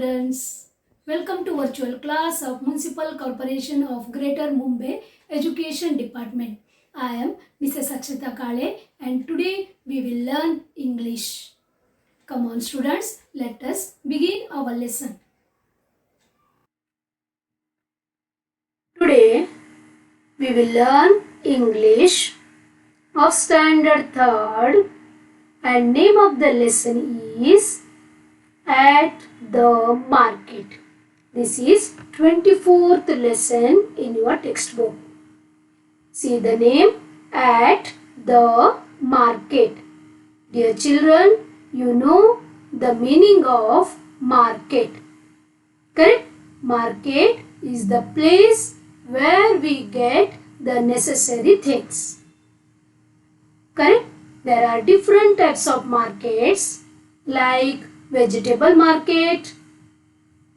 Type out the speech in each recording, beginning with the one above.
students, welcome to virtual class of Municipal Corporation of Greater Mumbai Education Department. I am Mrs. Akshita Kale and today we will learn English. Come on students, let us begin our lesson. Today we will learn English of Standard 3rd and name of the lesson is At the Market. This is 24th lesson in your textbook. See the name, At the Market. Dear children, you know the meaning of market. Correct? Market is the place where we get the necessary things. Correct? There are different types of markets like vegetable market,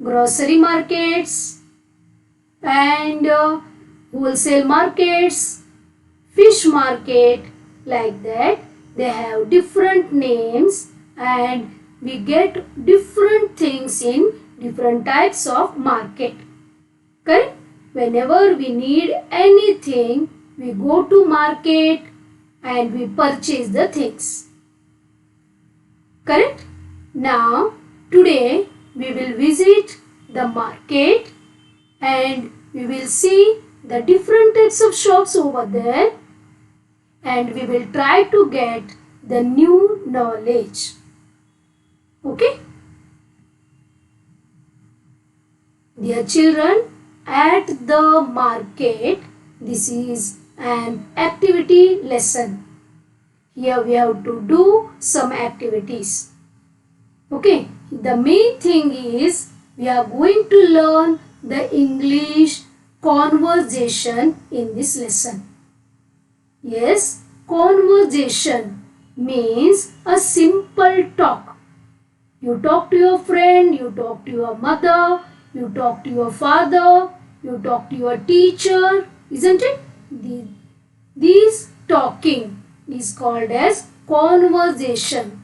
grocery markets and wholesale markets, fish market, like that. They have different names and we get different things in different types of market. Correct? Whenever we need anything, we go to market and we purchase the things. Correct? Now, today we will visit the market and we will see the different types of shops over there and we will try to get the new knowledge. Okay? Dear children, at the market, this is an activity lesson. Here we have to do some activities. Okay, the main thing is we are going to learn the English conversation in this lesson. Yes, conversation means a simple talk. You talk to your friend, you talk to your mother, you talk to your father, you talk to your teacher, isn't it? This talking is called as conversation.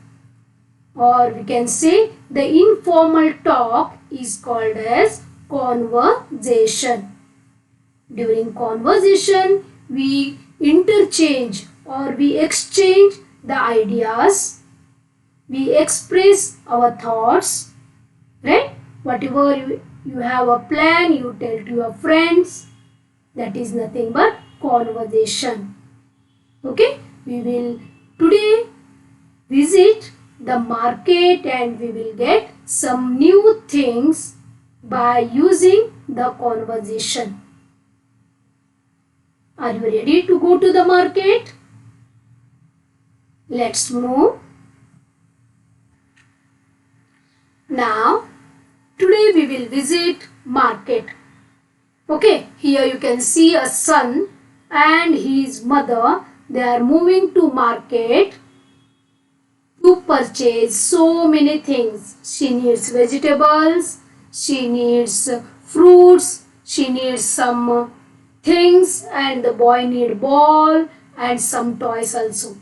Or we can say the informal talk is called as conversation. During conversation, we interchange or we exchange the ideas. We express our thoughts. Right? Whatever you have a plan, you tell to your friends. That is nothing but conversation. Okay? We will today visit the market and we will get some new things by using the conversation. Are you ready to go to the market? Let's move. Now, today we will visit market. Okay, here you can see a son and his mother. They are moving to market to purchase so many things. She needs vegetables, she needs fruits, she needs some things and the boy need ball and some toys also.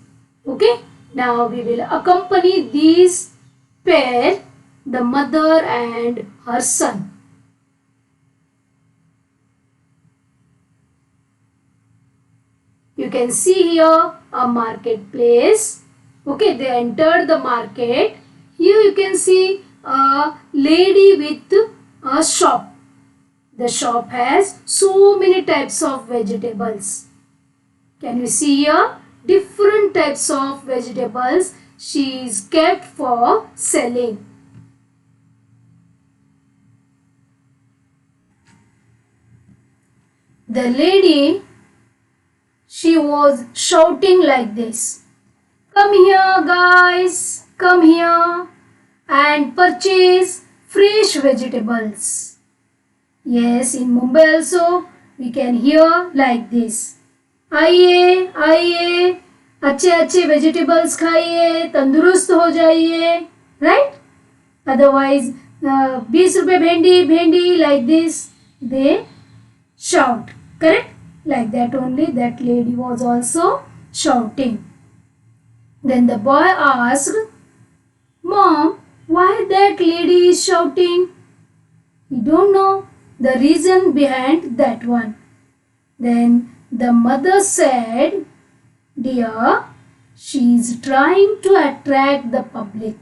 Okay, now we will accompany these pair, the mother and her son. You can see here a marketplace. Okay, they entered the market. Here you can see a lady with a shop. The shop has so many types of vegetables. Can you see here? Different types of vegetables she is kept for selling. The lady, she was shouting like this. Come here guys, come here and purchase fresh vegetables. Yes, in Mumbai also we can hear like this. आइए आइए अच्छे अच्छे vegetables खाइए तंदुरुस्त हो जाइए. Right? Otherwise 20 रुपए भेंडी भेंडी like this they shout. Correct? Like that only that lady was also shouting. Then the boy asked, Mom, why that lady is shouting? He don't know the reason behind that one. Then the mother said, "Dear, she is trying to attract the public."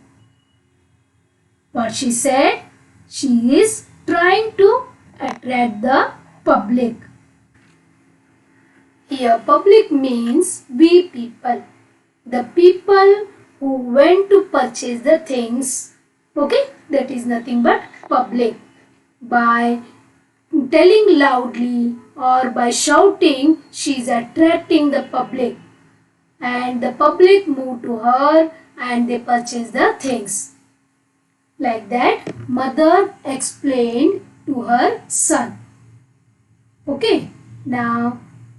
What she said? She is trying to attract the public. Here public means we people. The people who went to purchase the things. Okay, that is nothing but public. By telling loudly or by shouting, she is attracting the public. And the public move to her and they purchase the things. Like that, mother explained to her son. Okay, now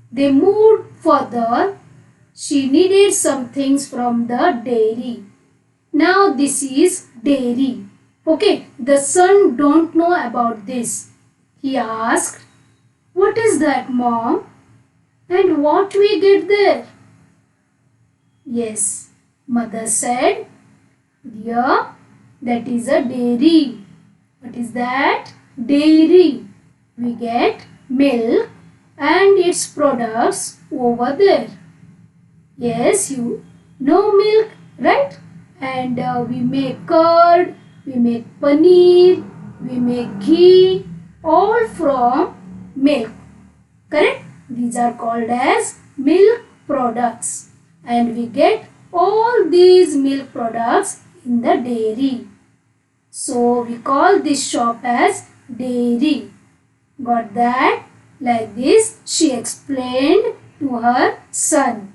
they moved further. She needed some things from the dairy. Now this is dairy. Okay, the son don't know about this. He asked, "What is that, mom? And what we get there?" Yes, mother said, "Dear, that is a dairy." What is that? Dairy. We get milk and its products over there. Yes, you know milk, right? And we make curd, we make paneer, we make ghee, all from milk. Correct? These are called as milk products. And we get all these milk products in the dairy. So we call this shop as dairy. Got that? Like this she explained to her son.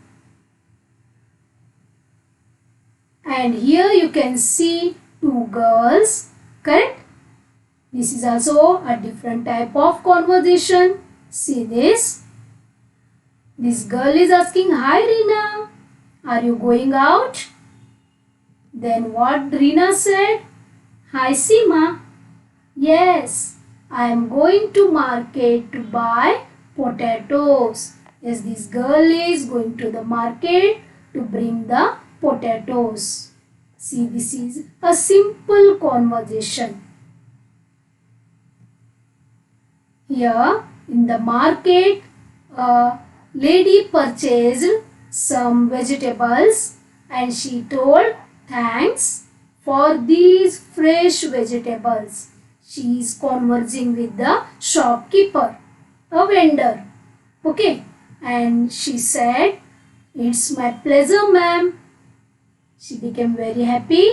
And here you can see two girls. Correct? This is also a different type of conversation. See this? This girl is asking, "Hi Reena, are you going out?" Then what Reena said? "Hi Seema, yes, I am going to market to buy potatoes." Yes, this girl is going to the market to bring the potatoes. See, this is a simple conversation. Here in the market, a lady purchased some vegetables and she told, "Thanks for these fresh vegetables." She is conversing with the shopkeeper, a vendor. Okay, and she said, "It's my pleasure, ma'am." She became very happy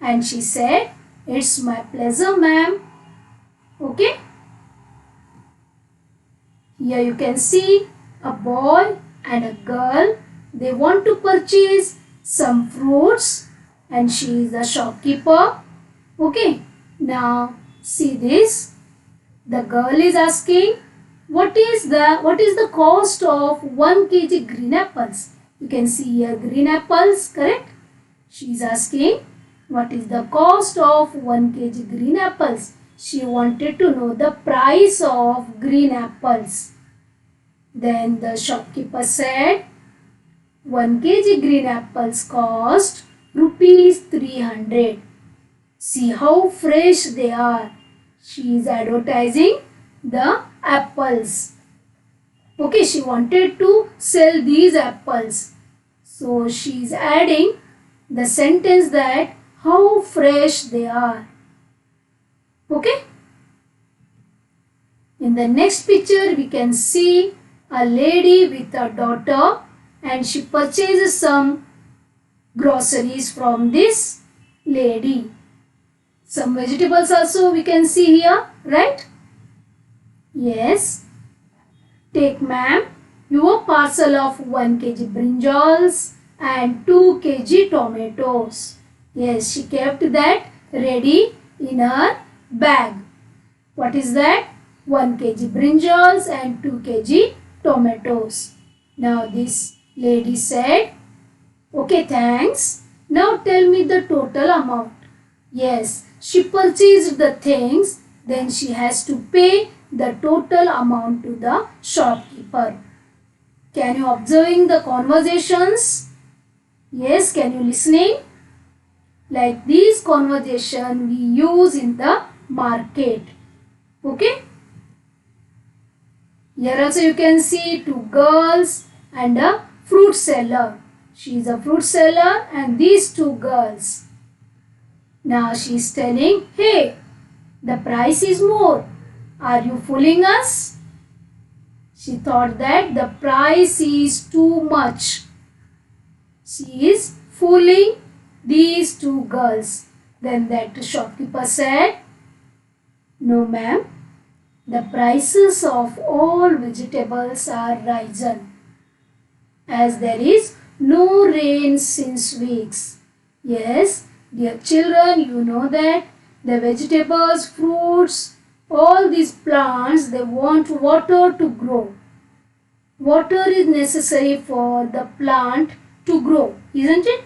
and she said, "It's my pleasure, ma'am." Okay. Here you can see a boy and a girl. They want to purchase some fruits and she is the shopkeeper. Okay. Now see this. The girl is asking, what is the cost of 1 kg green apples? You can see here green apples, correct? She is asking, what is the cost of 1 kg green apples? She wanted to know the price of green apples. Then the shopkeeper said, 1 kg green apples cost rupees 300. See how fresh they are. She is advertising the apples. Okay, she wanted to sell these apples. So she is adding the sentence that how fresh they are. Okay. In the next picture we can see a lady with a daughter and she purchases some groceries from this lady. Some vegetables also we can see here, right? Yes. Take, ma'am, your parcel of 1 kg brinjals and 2 kg tomatoes. Yes, she kept that ready in her bag. What is that? 1 kg brinjals and 2 kg tomatoes. Now this lady said, "Okay, thanks. Now tell me the total amount." Yes, she purchased the things, then she has to pay the total amount to the shopkeeper. Can you observing the conversations? Yes, can you listening? Like these conversation we use in the market. Okay. Here also you can see two girls and a fruit seller. She is a fruit seller and these two girls. Now she is telling, hey, the price is more. Are you fooling us? She thought that the price is too much. She is fooling these two girls. Then that shopkeeper said, no ma'am, the prices of all vegetables are risen as there is no rain since weeks. Yes, dear children, you know that the vegetables, fruits, all these plants, they want water to grow. Water is necessary for the plant to grow, isn't it?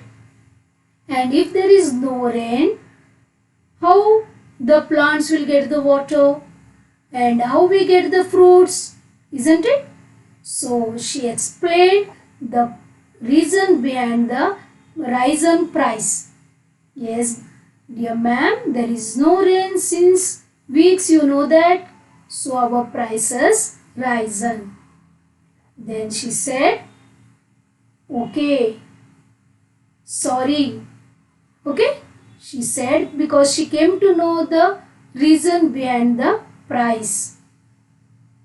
And if there is no rain, how the plants will get the water and how we get the fruits, isn't it? So she explained the reason behind the risen price. Yes, dear ma'am, there is no rain since weeks, you know that. So our prices risen. Then she said, okay, sorry. Okay, she said because she came to know the reason behind the price.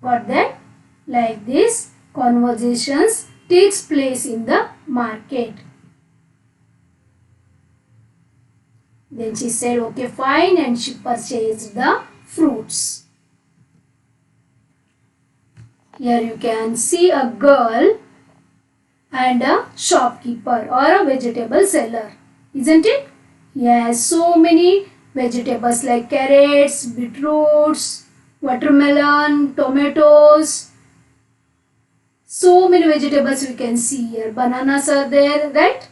Got that? Like this, conversations takes place in the market. Then she said, okay, fine, and she purchased the fruits. Here you can see a girl and a shopkeeper or a vegetable seller, isn't it? He has so many vegetables like carrots, beetroots, watermelon, tomatoes. So many vegetables we can see here. Bananas are there, right?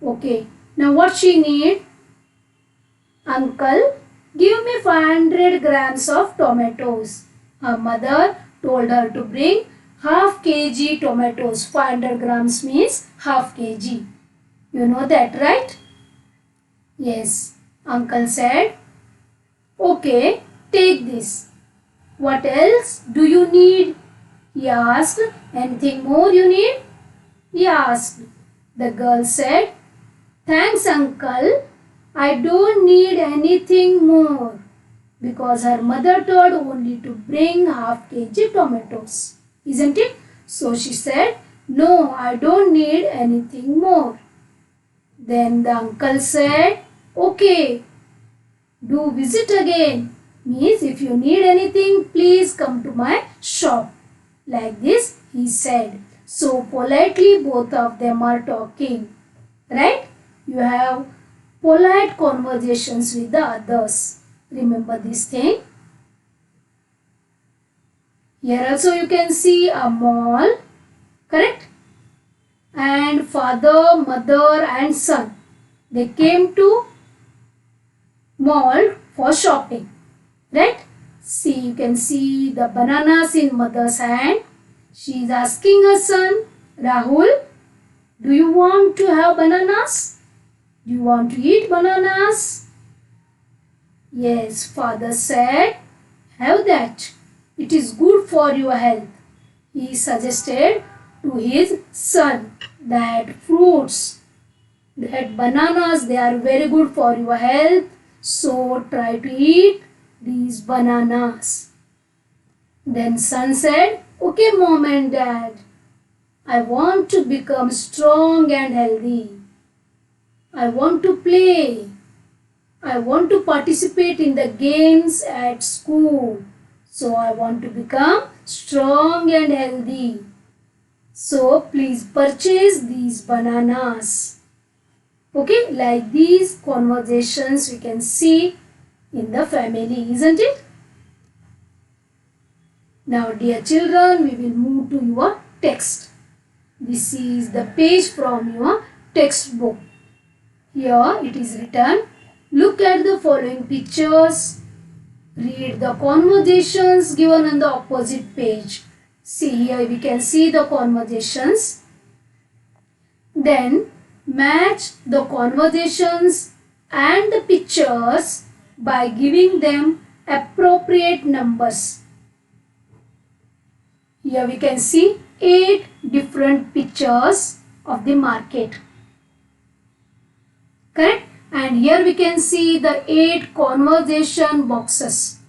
Okay. Now what she need? Uncle, give me 500 grams of tomatoes. Her mother told her to bring half kg tomatoes. 500 grams means half kg. You know that, right? Yes. Uncle said, okay, take this. What else do you need? He asked. Anything more you need? He asked. The girl said, thanks, uncle. I don't need anything more. Because her mother told only to bring half kg tomatoes. Isn't it? So she said, no, I don't need anything more. Then the uncle said, okay, do visit again. Means if you need anything, please come to my shop. Like this he said. So politely both of them are talking. Right? You have polite conversations with the others. Remember this thing. Here also you can see a mall. Correct? And father, mother and son. They came to mall for shopping. Right? See, you can see the bananas in mother's hand. She is asking her son, Rahul, do you want to have bananas? Do you want to eat bananas? Yes, father said, have that. It is good for your health. He suggested to his son that fruits, that bananas, they are very good for your health. So try to eat these bananas. Then son said, okay mom and dad, I want to become strong and healthy. I want to play. I want to participate in the games at school. So I want to become strong and healthy. So please purchase these bananas. Okay, like these conversations we can see in the family, isn't it? Now dear children, we will move to your text. This is the page from your textbook. Here it is written, look at the following pictures. Read the conversations given on the opposite page. See, here we can see the conversations. Then match the conversations and the pictures by giving them appropriate numbers. Here we can see 8 different pictures of the market. Correct? And here we can see the 8 conversation boxes.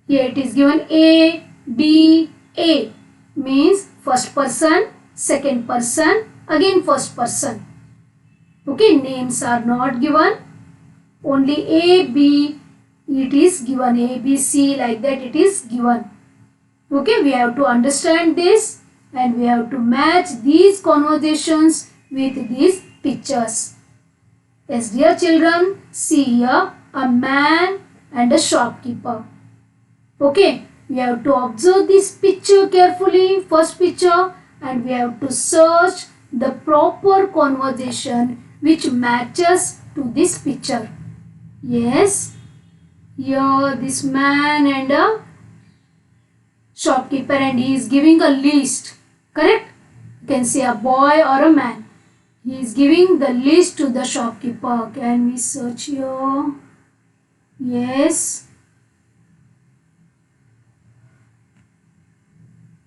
Here it is given A, B, A means first person, second person, again first person. Okay, names are not given. Only A, B, it is given. A, B, C, like that it is given. Okay, we have to understand this and we have to match these conversations with these pictures. Yes, dear children, see here a man and a shopkeeper. Okay, we have to observe this picture carefully, first picture, and we have to search the proper conversation which matches to this picture. Yes, here this man and a shopkeeper and he is giving a list. Correct? You can say a boy or a man. He is giving the list to the shopkeeper. Can we search here? Yes.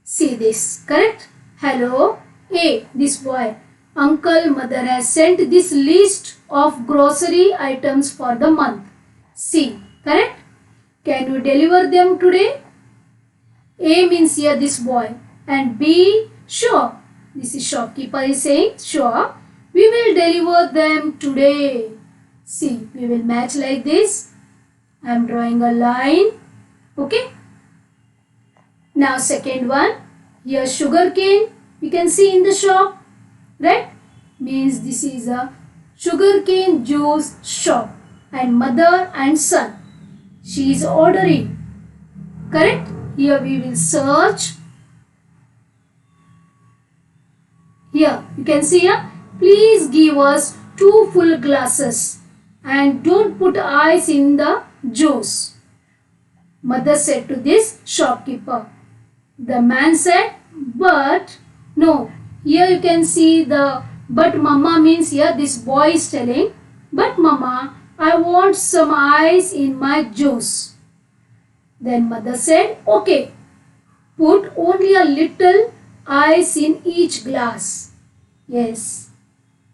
See this. Correct? Hello. A. This boy. Uncle, mother has sent this list of grocery items for the month. C. Correct? Can you deliver them today? A means here this boy and B, sure. This is shopkeeper is saying, sure, we will deliver them today. See, we will match like this. I am drawing a line. Okay. Now second one, here sugarcane we can see in the shop, right? Means this is a sugarcane juice shop and mother and son. She is ordering. Correct? Here we will search. Here you can see here, please give us 2 full glasses and don't put ice in the juice. Mother said to this shopkeeper. The man said, but no. Here you can see the but mama means here this boy is telling, but mama, I want some ice in my juice. Then mother said, okay, put only a little ice in each glass. Yes,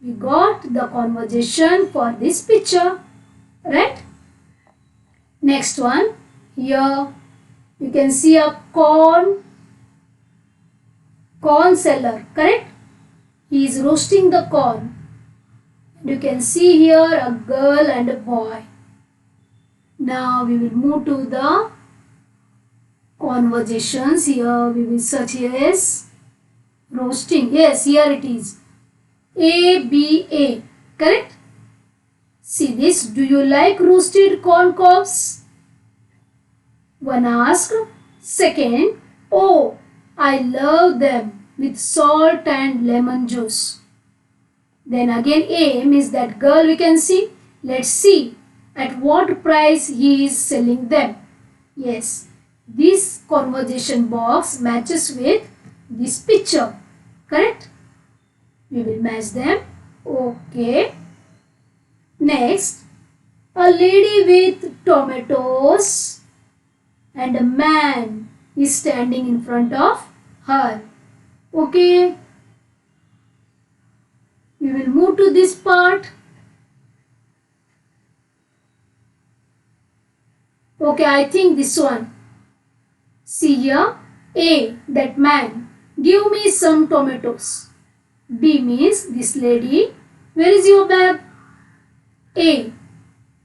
we got the conversation for this picture, right? Next one, here you can see a corn seller, correct? He is roasting the corn. You can see here a girl and a boy. Now we will move to the conversations. Here we will search. Yes, roasting. Yes, here it is. A, B, A. Correct? See this. Do you like roasted corn cobs? One asked. Second, oh, I love them with salt and lemon juice. Then again A means that girl we can see. Let's see at what price he is selling them. Yes, this conversation box matches with this picture. Correct? We will match them. Okay. Next, a lady with tomatoes and a man is standing in front of her. Okay. We will move to this part. Okay, I think this one. See here. A, that man. Give me some tomatoes. B means this lady. Where is your bag? A,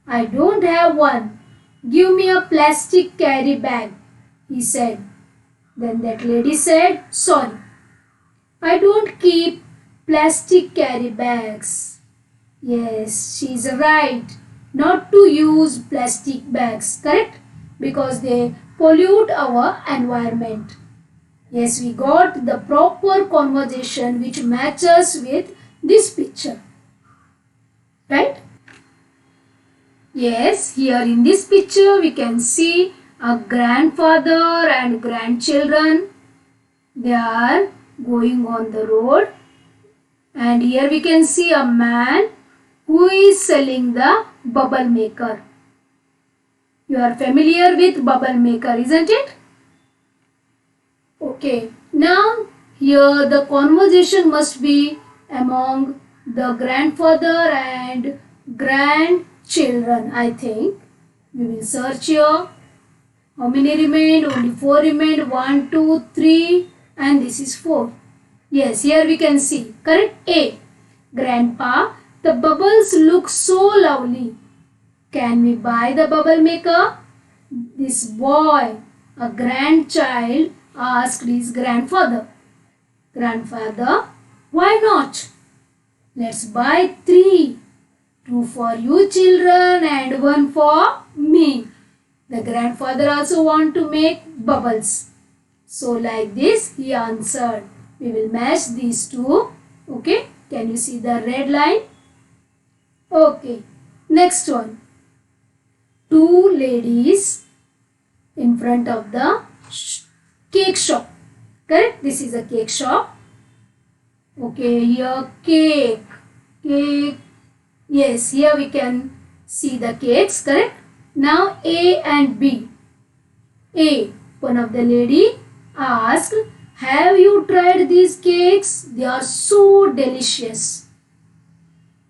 I don't have one. Give me a plastic carry bag, he said. Then that lady said, sorry, I don't keep plastic carry bags. Yes, she is right. Not to use plastic bags, correct? Because they pollute our environment. Yes, we got the proper conversation which matches with this picture. Right? Yes, here in this picture we can see a grandfather and grandchildren. They are going on the road. And here we can see a man who is selling the bubble maker. You are familiar with bubble maker, isn't it? Okay, now here the conversation must be among the grandfather and grandchildren, I think. We will search here. How many remained? Only 4 remained. 1, 2, 3 and this is 4. Yes, here we can see. Correct? A. Grandpa, the bubbles look so lovely. Can we buy the bubble maker? This boy, a grandchild, asked his grandfather. Grandfather, why not? Let's buy 3. 2 for you children and 1 for me. The grandfather also want to make bubbles. So like this he answered. We will match these two. Okay. Can you see the red line? Okay. Next one. 2 ladies in front of the cake shop. Correct? This is a cake shop. Okay. Here cake. Cake. Yes. Here we can see the cakes. Correct? Now A and B. A. One of the lady asked, have you tried these cakes? They are so delicious.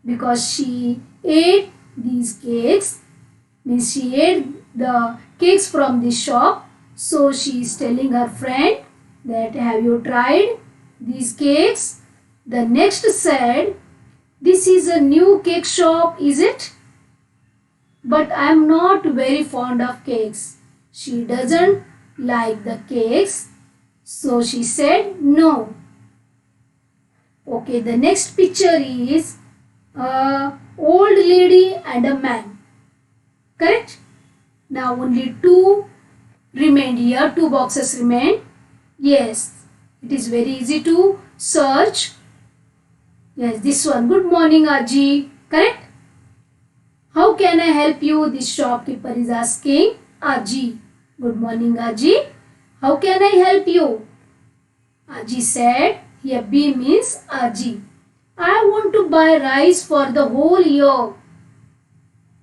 Because she ate these cakes, means she ate the cakes from the shop. So she is telling her friend that have you tried these cakes? The next said, this is a new cake shop, is it? But I am not very fond of cakes. She doesn't like the cakes. So she said no. Okay, the next picture is a old lady and a man. Correct? Now only 2 remained here. 2 boxes remain. Yes, it is very easy to search. Yes, this one. Good morning, Aji. Correct? How can I help you? This shopkeeper is asking Aji. Good morning, Aji. How can I help you? Aji said, here B means Aji. I want to buy rice for the whole year.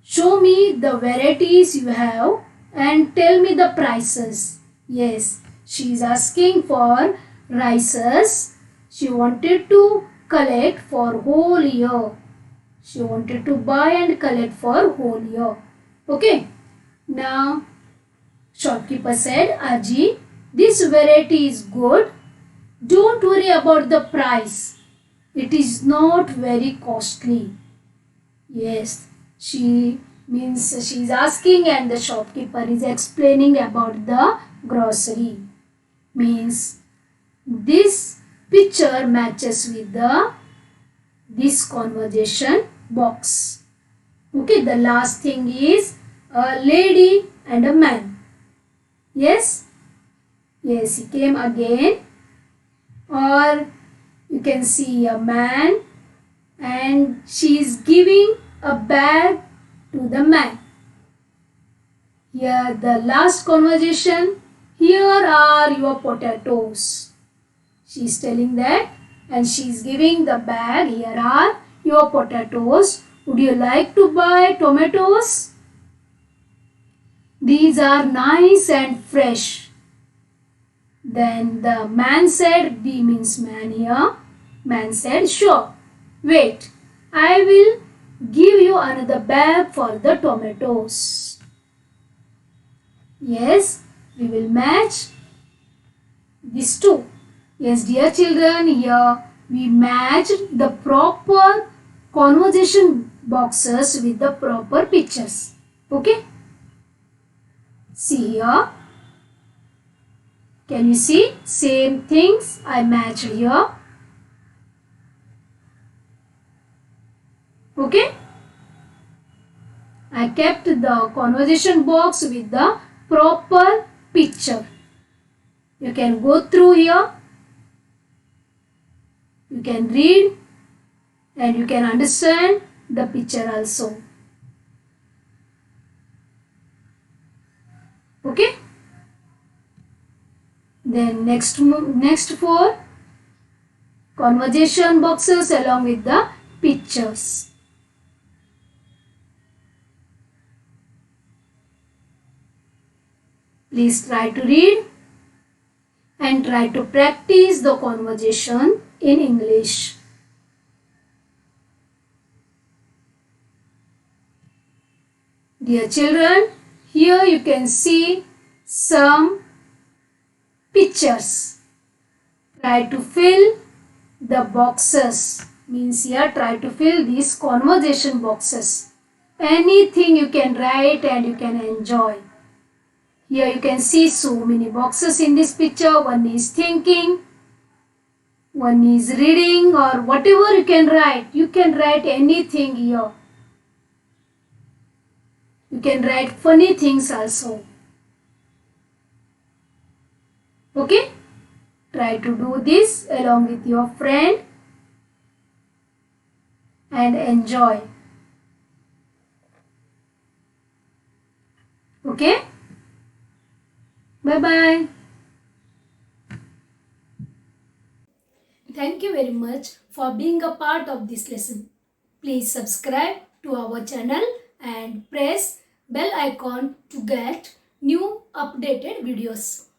Show me the varieties you have and tell me the prices. Yes, she is asking for rices. She wanted to collect for whole year. She wanted to buy and collect for whole year. Okay. Now, shopkeeper said, Aji, this variety is good. Don't worry about the price. It is not very costly. Yes, she is asking and the shopkeeper is explaining about the grocery. Means this picture matches with this conversation box. Okay, the last thing is a lady and a man. Yes? Yes, he came again. Or you can see a man and she is giving a bag to the man. Here the last conversation. Here are your potatoes. She is telling that and she is giving the bag. Here are your potatoes. Would you like to buy tomatoes? These are nice and fresh. Then the man said, B means man here. Man said, sure. Wait, I will give you another bag for the tomatoes. Yes, we will match these two. Yes, dear children, here we matched the proper conversation boxes with the proper pictures. Okay? See here. Can you see? Same things I matched here. Okay? I kept the conversation box with the proper picture. You can go through here. You can read and you can understand the picture also. Okay? Then next 4 conversation boxes along with the pictures. Please try to read and try to practice the conversation in English. Dear children, here you can see some pictures. Try to fill the boxes. Means here try to fill these conversation boxes. Anything you can write and you can enjoy. Here you can see so many boxes in this picture. One is thinking, one is reading, or whatever you can write. You can write anything here. You can write funny things also. Okay? Try to do this along with your friend and enjoy. Okay? Bye-bye. Thank you very much for being a part of this lesson. Please subscribe to our channel and press bell icon to get new updated videos.